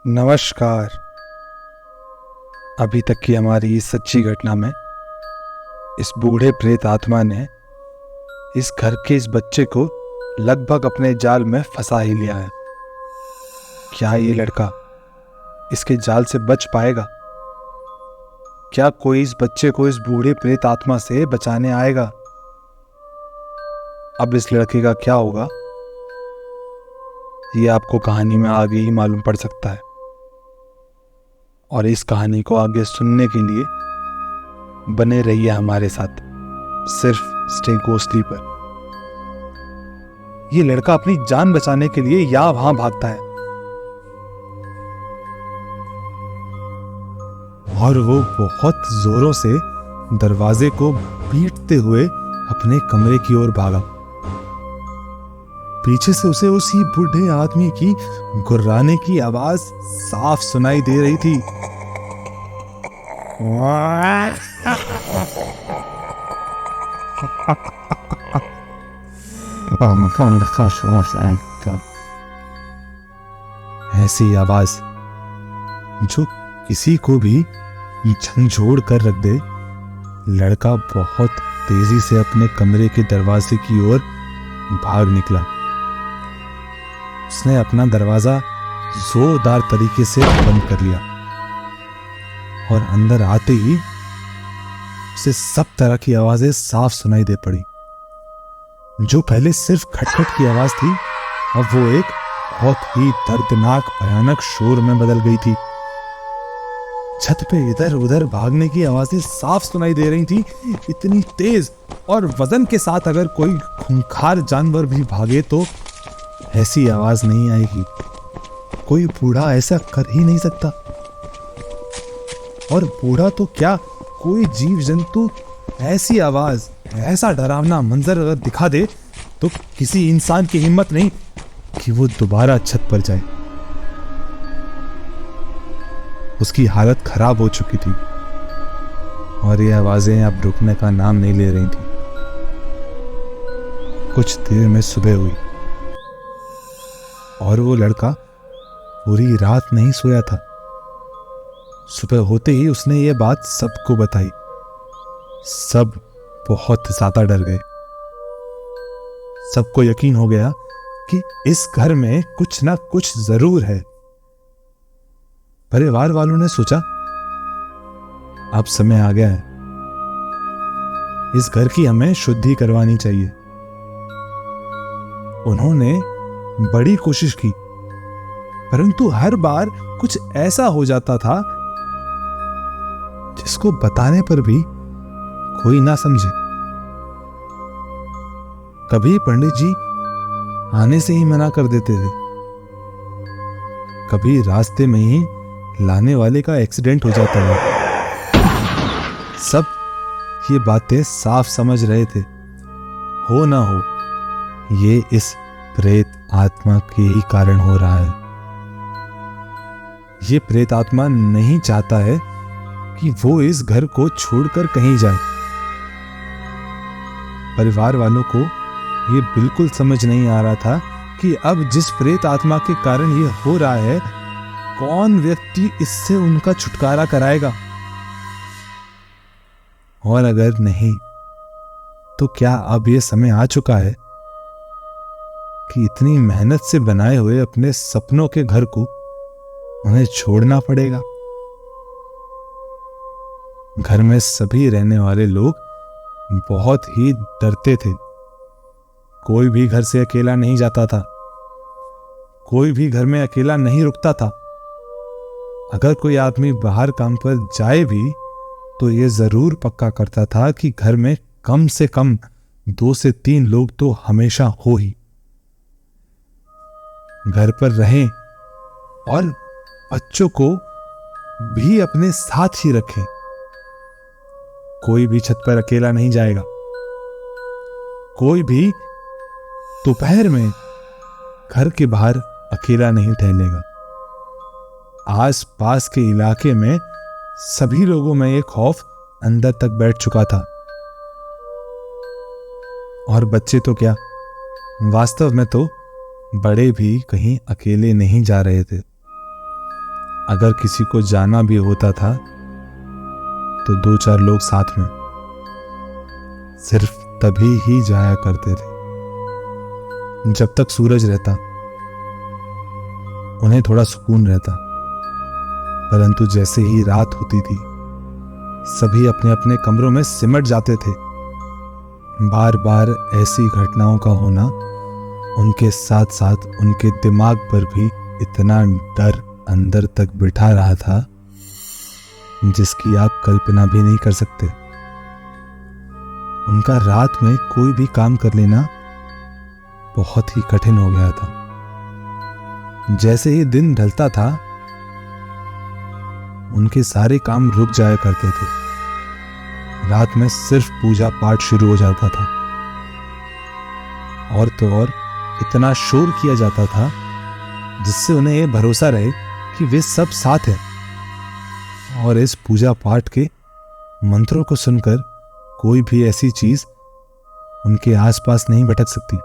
नमस्कार। अभी तक की हमारी इस सच्ची घटना में इस बूढ़े प्रेत आत्मा ने इस घर के इस बच्चे को लगभग अपने जाल में फंसा ही लिया है। क्या ये लड़का इसके जाल से बच पाएगा? क्या कोई इस बच्चे को इस बूढ़े प्रेत आत्मा से बचाने आएगा? अब इस लड़के का क्या होगा, ये आपको कहानी में आगे ही मालूम पड़ सकता है। और इस कहानी को आगे सुनने के लिए बने रहिए हमारे साथ, सिर्फ स्टे घोस्टली पर। ये लड़का अपनी जान बचाने के लिए यहाँ वहां भागता है और वो बहुत जोरों से दरवाजे को पीटते हुए अपने कमरे की ओर भागा। पीछे से उसे उसी बूढ़े आदमी की गुर्राने की आवाज साफ सुनाई दे रही थी। ऐसी आवाज जो किसी को भी झंझोड़ कर रख दे। लड़का बहुत तेजी से अपने कमरे के दरवाजे की ओर भाग निकला। उसने अपना दरवाजा जोरदार तरीके से बंद कर लिया और अंदर आते ही उसे सब तरह की आवाजें साफ सुनाई दे पड़ी। जो पहले सिर्फ खटखट की आवाज थी, अब वो एक बहुत ही दर्दनाक भयानक शोर में बदल गई थी। छत पे इधर उधर भागने की आवाजें साफ सुनाई दे रही थी, इतनी तेज और वजन के साथ। अगर कोई खूंखार जानवर भी भागे तो ऐसी आवाज नहीं आएगी। कोई बूढ़ा ऐसा कर ही नहीं सकता। और बूढ़ा तो क्या, कोई जीव जंतु ऐसी आवाज, ऐसा डरावना मंजर अगर दिखा दे तो किसी इंसान की हिम्मत नहीं कि वो दोबारा छत पर जाए। उसकी हालत खराब हो चुकी थी और ये आवाजें अब रुकने का नाम नहीं ले रही थी। कुछ देर में सुबह हुई और वो लड़का पूरी रात नहीं सोया था। सुबह होते ही उसने ये बात सबको बताई। सब बहुत ज्यादा डर गए। सबको यकीन हो गया कि इस घर में कुछ ना कुछ जरूर है। परिवार वालों ने सोचा अब समय आ गया है, इस घर की हमें शुद्धि करवानी चाहिए। उन्होंने बड़ी कोशिश की, परंतु हर बार कुछ ऐसा हो जाता था जिसको बताने पर भी कोई ना समझे। कभी पंडित जी आने से ही मना कर देते थे, कभी रास्ते में ही लाने वाले का एक्सीडेंट हो जाता है। सब ये बातें साफ समझ रहे थे। हो ना हो, ये इस प्रेत आत्मा के ही कारण हो रहा है। ये प्रेत आत्मा नहीं चाहता है कि वो इस घर को छोड़कर कहीं जाए। परिवार वालों को ये बिल्कुल समझ नहीं आ रहा था कि अब जिस प्रेत आत्मा के कारण ये हो रहा है, कौन व्यक्ति इससे उनका छुटकारा कराएगा। और अगर नहीं तो क्या अब ये समय आ चुका है कि इतनी मेहनत से बनाए हुए अपने सपनों के घर को उन्हें छोड़ना पड़ेगा। घर में सभी रहने वाले लोग बहुत ही डरते थे। कोई भी घर से अकेला नहीं जाता था, कोई भी घर में अकेला नहीं रुकता था। अगर कोई आदमी बाहर काम पर जाए भी तो यह जरूर पक्का करता था कि घर में कम से कम 2 से 3 लोग तो हमेशा हो ही। घर पर रहें और बच्चों को भी अपने साथ ही रखें। कोई भी छत पर अकेला नहीं जाएगा। कोई भी दोपहर में घर के बाहर अकेला नहीं टहलेगा। आस पास के इलाके में सभी लोगों में यह खौफ अंदर तक बैठ चुका था। और बच्चे तो क्या, वास्तव में तो बड़े भी कहीं अकेले नहीं जा रहे थे। अगर किसी को जाना भी होता था तो 2-4 लोग साथ में, सिर्फ तभी ही जाया करते थे जब तक सूरज रहता, उन्हें थोड़ा सुकून रहता। परंतु जैसे ही रात होती थी सभी अपने अपने कमरों में सिमट जाते थे। बार बार ऐसी घटनाओं का होना उनके साथ साथ उनके दिमाग पर भी इतना डर अंदर तक बिठा रहा था जिसकी आप कल्पना भी नहीं कर सकते। उनका रात में कोई भी काम कर लेना बहुत ही कठिन हो गया था। जैसे ही दिन ढलता था उनके सारे काम रुक जाया करते थे। रात में सिर्फ पूजा पाठ शुरू हो जाता था और तो और इतना शोर किया जाता था जिससे उन्हें यह भरोसा रहे कि वे सब साथ हैं और इस पूजा पाठ के मंत्रों को सुनकर कोई भी ऐसी चीज उनके आसपास नहीं भटक सकती।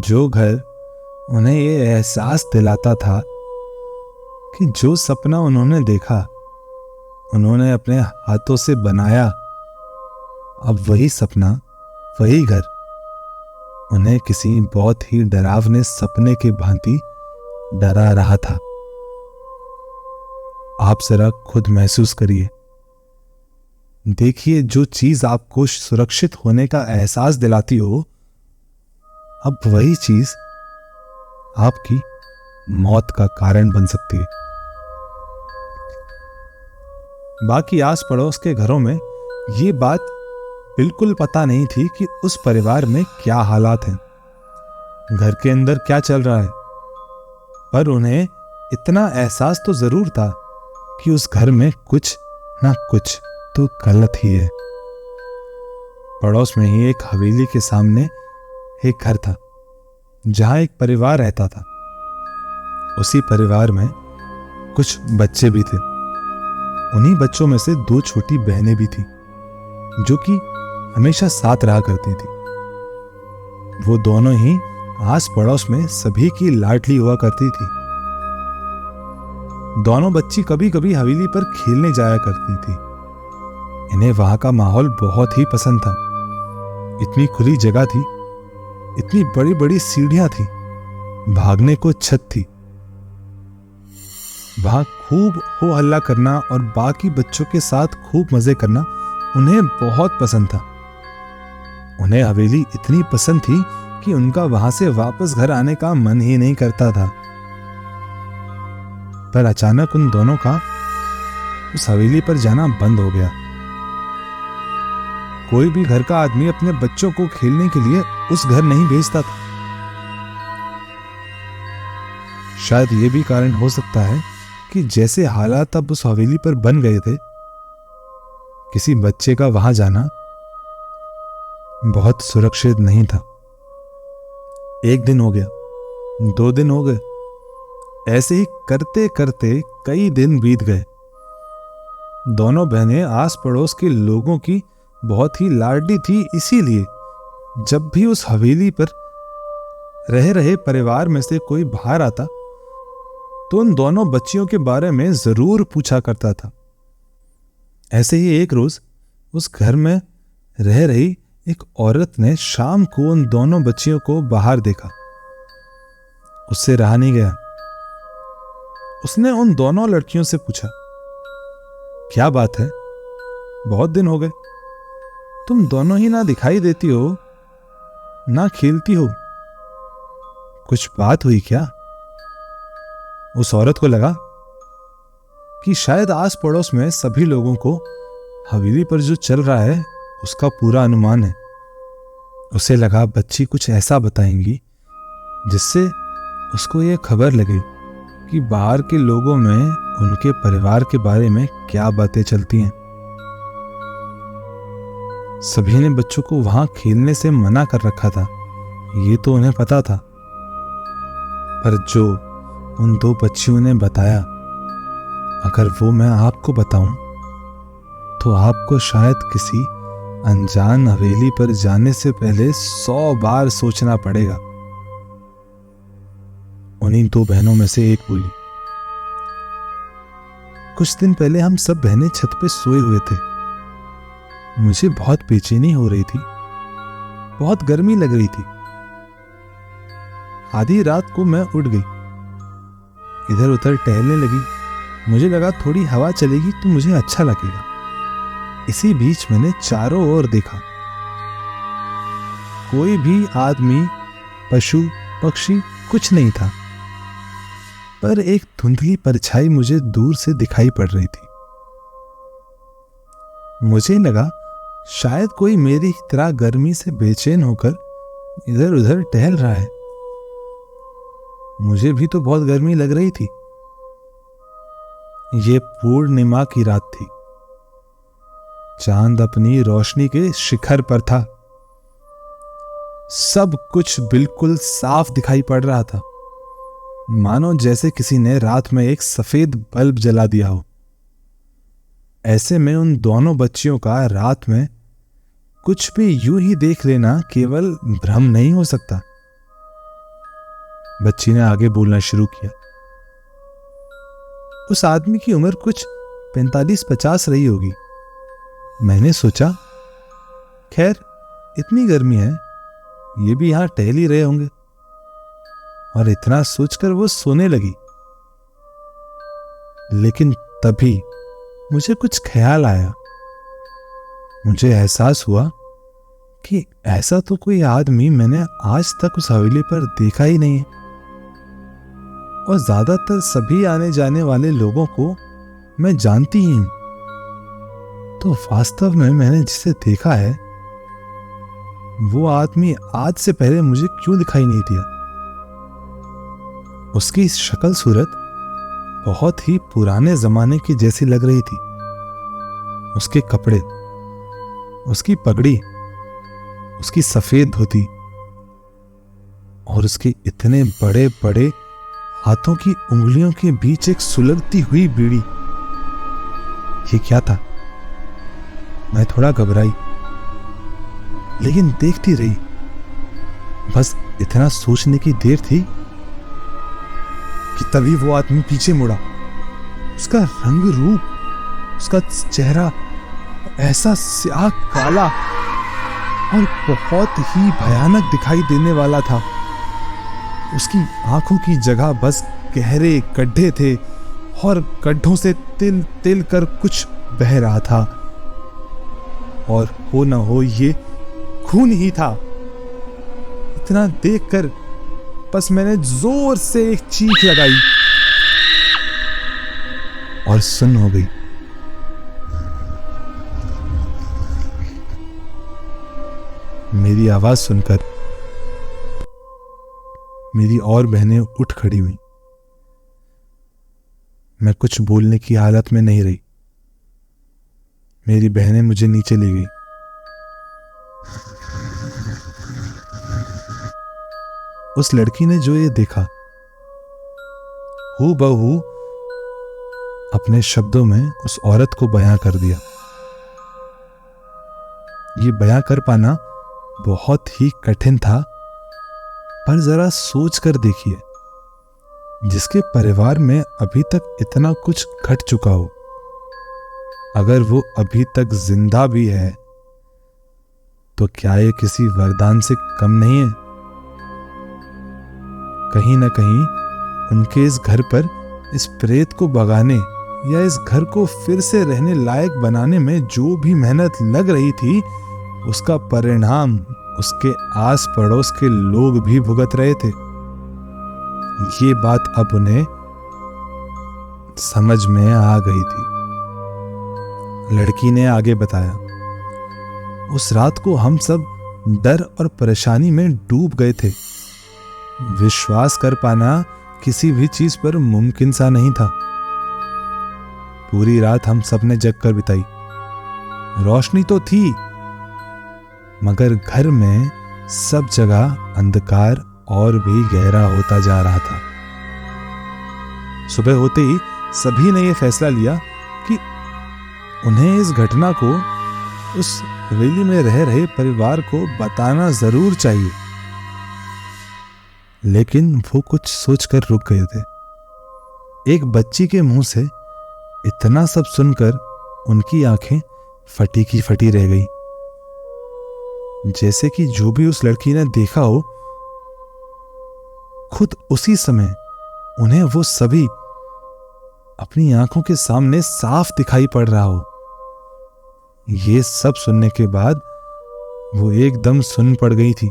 जो घर उन्हें यह एहसास दिलाता था कि जो सपना उन्होंने देखा, उन्होंने अपने हाथों से बनाया, अब वही सपना, वही घर उन्हें किसी बहुत ही डरावने सपने के भांति डरा रहा था। आप जरा खुद महसूस करिए, देखिए जो चीज आपको सुरक्षित होने का एहसास दिलाती हो, अब वही चीज आपकी मौत का कारण बन सकती है। बाकी आस पड़ोस के घरों में ये बात बिल्कुल पता नहीं थी कि उस परिवार में क्या हालात हैं, घर के अंदर क्या चल रहा है, पर उन्हें इतना एहसास तो जरूर था कि उस घर में कुछ ना कुछ तो गलत ही है। पड़ोस में ही एक हवेली के सामने एक घर था जहां एक परिवार रहता था। उसी परिवार में कुछ बच्चे भी थे। उन्हीं बच्चों में से 2 छोटी बहनें भी थी जो कि हमेशा साथ रहा करती थी। वो दोनों ही आस पड़ोस में सभी की लाडली हुआ करती थी। दोनों बच्ची कभी कभी हवेली पर खेलने जाया करती थी। इन्हें वहां का माहौल बहुत ही पसंद था। इतनी खुली जगह थी, इतनी बड़ी बड़ी सीढ़ियां थी, भागने को छत थी। वहां खूब हो हल्ला करना और बाकी बच्चों के साथ खूब मजे करना उन्हें बहुत पसंद था। उन्हें हवेली इतनी पसंद थी कि उनका वहां से वापस घर आने का मन ही नहीं करता था। पर अचानक उन दोनों का उस हवेली पर जाना बंद हो गया। कोई भी घर का आदमी अपने बच्चों को खेलने के लिए उस घर नहीं भेजता था। शायद यह भी कारण हो सकता है कि जैसे हालात अब उस हवेली पर बन गए थे, किसी बच्चे का वहां जाना बहुत सुरक्षित नहीं था। 1 दिन हो गया, 2 दिन हो गए, ऐसे ही करते करते कई दिन बीत गए। दोनों बहनें आस पड़ोस के लोगों की बहुत ही लाडली थी, इसीलिए जब भी उस हवेली पर रह रहे परिवार में से कोई बाहर आता तो उन दोनों बच्चियों के बारे में जरूर पूछा करता था। ऐसे ही एक रोज उस घर में रह रही एक औरत ने शाम को उन दोनों बच्चियों को बाहर देखा। उससे रहा नहीं गया। उसने उन दोनों लड़कियों से पूछा, क्या बात है, बहुत दिन हो गए, तुम दोनों ही ना दिखाई देती हो, ना खेलती हो, कुछ बात हुई क्या? उस औरत को लगा कि शायद आस पड़ोस में सभी लोगों को हवेली पर जो चल रहा है उसका पूरा अनुमान है। उसे लगा बच्ची कुछ ऐसा बताएंगी जिससे उसको यह खबर लगे कि बाहर के लोगों में उनके परिवार के बारे में क्या बातें चलती हैं। सभी ने बच्चों को वहां खेलने से मना कर रखा था, ये तो उन्हें पता था। पर जो उन 2 बच्चियों ने बताया, अगर वो मैं आपको बताऊं तो आपको शायद किसी अनजान हवेली पर जाने से पहले 100 बार सोचना पड़ेगा। उन्हीं 2 बहनों में से एक बोली, कुछ दिन पहले हम सब बहनें छत पे सोए हुए थे। मुझे बहुत बेचैनी हो रही थी, बहुत गर्मी लग रही थी। आधी रात को मैं उठ गई, इधर उधर टहलने लगी। मुझे लगा थोड़ी हवा चलेगी तो मुझे अच्छा लगेगा। इसी बीच मैंने चारों ओर देखा। कोई भी आदमी, पशु, पक्षी कुछ नहीं था, पर एक धुंधली परछाई मुझे दूर से दिखाई पड़ रही थी। मुझे लगा शायद कोई मेरी तरह गर्मी से बेचैन होकर इधर उधर टहल रहा है। मुझे भी तो बहुत गर्मी लग रही थी। ये पूर्णिमा की रात थी। चांद अपनी रोशनी के शिखर पर था। सब कुछ बिल्कुल साफ दिखाई पड़ रहा था, मानो जैसे किसी ने रात में एक सफेद बल्ब जला दिया हो। ऐसे में उन दोनों बच्चियों का रात में कुछ भी यूं ही देख लेना केवल भ्रम नहीं हो सकता। बच्ची ने आगे बोलना शुरू किया। उस आदमी की उम्र कुछ 45-50 रही होगी। मैंने सोचा, खैर इतनी गर्मी है, ये भी यहां टहल ही रहे होंगे। और इतना सोचकर वो सोने लगी। लेकिन तभी मुझे कुछ ख्याल आया। मुझे एहसास हुआ कि ऐसा तो कोई आदमी मैंने आज तक उस हवेली पर देखा ही नहीं है। और ज्यादातर सभी आने जाने वाले लोगों को मैं जानती ही हूं। तो वास्तव में मैंने जिसे देखा है, वो आदमी आज से पहले मुझे क्यों दिखाई नहीं दिया? उसकी शक्ल सूरत बहुत ही पुराने जमाने की जैसी लग रही थी। उसके कपड़े, उसकी पगड़ी, उसकी सफेद धोती और उसके इतने बड़े बड़े हाथों की उंगलियों के बीच एक सुलगती हुई बीड़ी। ये क्या था? मैं थोड़ा घबराई, लेकिन देखती रही। बस इतना सोचने की देर थी कि तभी वो आदमी पीछे मुड़ा। उसका रंग रूप, उसका चेहरा ऐसा स्याह काला और बहुत ही भयानक दिखाई देने वाला था। उसकी आंखों की जगह बस गहरे गड्ढे थे और गड्ढों से तिल तिल कर कुछ बह रहा था। और हो न हो ये खून ही था। इतना देखकर बस मैंने जोर से एक चीख लगाई और सुन्न हो गई। मेरी आवाज सुनकर मेरी और बहनें उठ खड़ी हुई। मैं कुछ बोलने की हालत में नहीं रही। मेरी बहनें मुझे नीचे ले गई। उस लड़की ने जो ये देखा, हूबहू अपने शब्दों में उस औरत को बयां कर दिया। ये बयां कर पाना बहुत ही कठिन था, पर जरा सोच कर देखिए, जिसके परिवार में अभी तक इतना कुछ घट चुका हो, अगर वो अभी तक जिंदा भी है तो क्या ये किसी वरदान से कम नहीं है? कहीं ना कहीं उनके इस घर पर इस प्रेत को भगाने या इस घर को फिर से रहने लायक बनाने में जो भी मेहनत लग रही थी, उसका परिणाम उसके आस पड़ोस के लोग भी भुगत रहे थे। ये बात अब उन्हें समझ में आ गई थी। लड़की ने आगे बताया, उस रात को हम सब डर और परेशानी में डूब गए थे। विश्वास कर पाना किसी भी चीज पर मुमकिन सा नहीं था। पूरी रात हम सब ने जग कर बिताई। रोशनी तो थी, मगर घर में सब जगह अंधकार और भी गहरा होता जा रहा था। सुबह होते ही सभी ने यह फैसला लिया कि उन्हें इस घटना को उस हवेली में रह रहे परिवार को बताना जरूर चाहिए। लेकिन वो कुछ सोचकर रुक गए थे। एक बच्ची के मुंह से इतना सब सुनकर उनकी आंखें फटी की फटी रह गई, जैसे कि जो भी उस लड़की ने देखा हो खुद उसी समय उन्हें वो सभी अपनी आंखों के सामने साफ दिखाई पड़ रहा हो। ये सब सुनने के बाद वो एकदम सुन्न पड़ गई थी।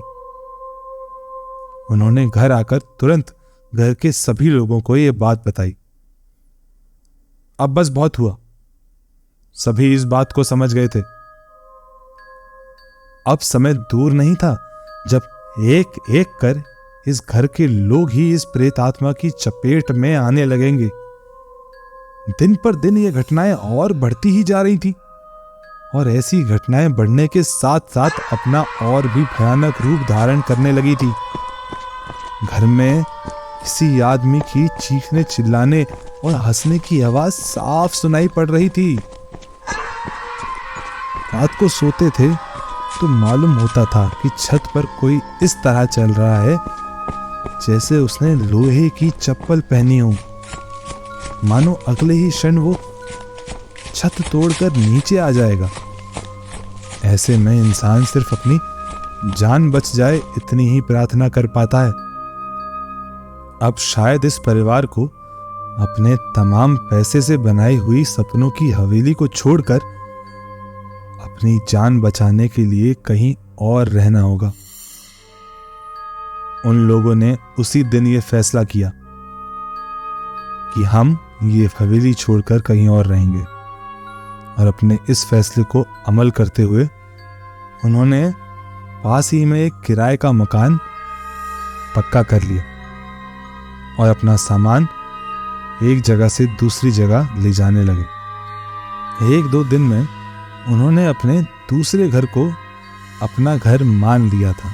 उन्होंने घर आकर तुरंत घर के सभी लोगों को ये बात बताई। अब बस बहुत हुआ, सभी इस बात को समझ गए थे। अब समय दूर नहीं था जब एक एक कर इस घर के लोग ही इस प्रेत आत्मा की चपेट में आने लगेंगे। दिन पर दिन ये घटनाएं और बढ़ती ही जा रही थी और ऐसी घटनाएं बढ़ने के साथ साथ अपना और भी भयानक रूप धारण करने लगी थी। घर में किसी आदमी की चीखने चिल्लाने और हंसने की आवाज साफ सुनाई पड़ रही थी। रात को सोते थे तो मालूम होता था कि छत पर कोई इस तरह चल रहा है जैसे उसने लोहे की चप्पल पहनी हो, मानो अगले ही क्षण वो छत तोड़कर नीचे आ जाएगा। ऐसे में इंसान सिर्फ अपनी जान बच जाए इतनी ही प्रार्थना कर पाता है। अब शायद इस परिवार को अपने तमाम पैसे से बनाई हुई सपनों की हवेली को छोड़कर अपनी जान बचाने के लिए कहीं और रहना होगा। उन लोगों ने उसी दिन ये फैसला किया कि हम ये हवेली छोड़कर कहीं और रहेंगे, और अपने इस फैसले को अमल करते हुए उन्होंने पास ही में एक किराए का मकान पक्का कर लिया और अपना सामान एक जगह से दूसरी जगह ले जाने लगे। एक दो दिन में उन्होंने अपने दूसरे घर को अपना घर मान लिया था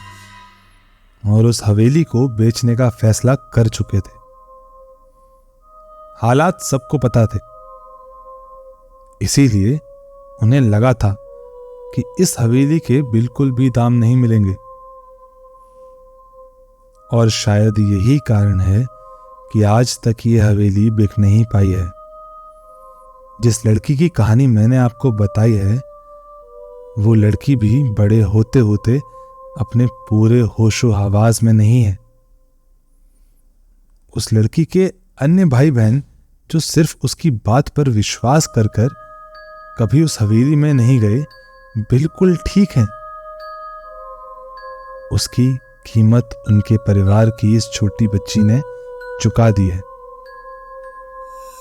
और उस हवेली को बेचने का फैसला कर चुके थे। हालात सबको पता थे, इसीलिए उन्हें लगा था कि इस हवेली के बिल्कुल भी दाम नहीं मिलेंगे। और शायद यही कारण है कि आज तक ये हवेली बिक नहीं पाई है। जिस लड़की की कहानी मैंने आपको बताई है, वो लड़की भी बड़े होते होते अपने पूरे होशो हवास में नहीं है। उस लड़की के अन्य भाई बहन जो सिर्फ उसकी बात पर विश्वास कर कर कभी उस हवेली में नहीं गए, बिल्कुल ठीक हैं। उसकी कीमत उनके परिवार की इस छोटी बच्ची ने चुका दी है।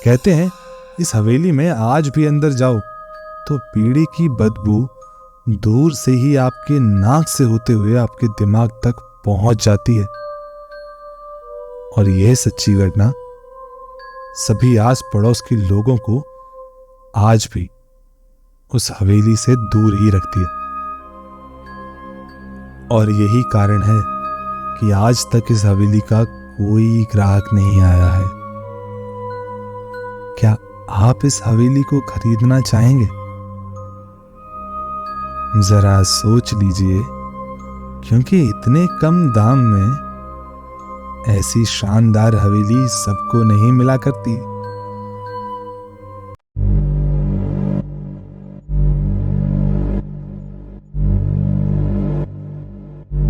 कहते हैं इस हवेली में आज भी अंदर जाओ तो पीढ़ी की बदबू दूर से ही आपके नाक से होते हुए आपके दिमाग तक पहुंच जाती है। और यह सच्ची घटना सभी आस पड़ोस के लोगों को आज भी उस हवेली से दूर ही रखती है। और यही कारण है कि आज तक इस हवेली का कोई ग्राहक नहीं आया है। क्या आप इस हवेली को खरीदना चाहेंगे? जरा सोच लीजिए, क्योंकि इतने कम दाम में ऐसी शानदार हवेली सबको नहीं मिला करती।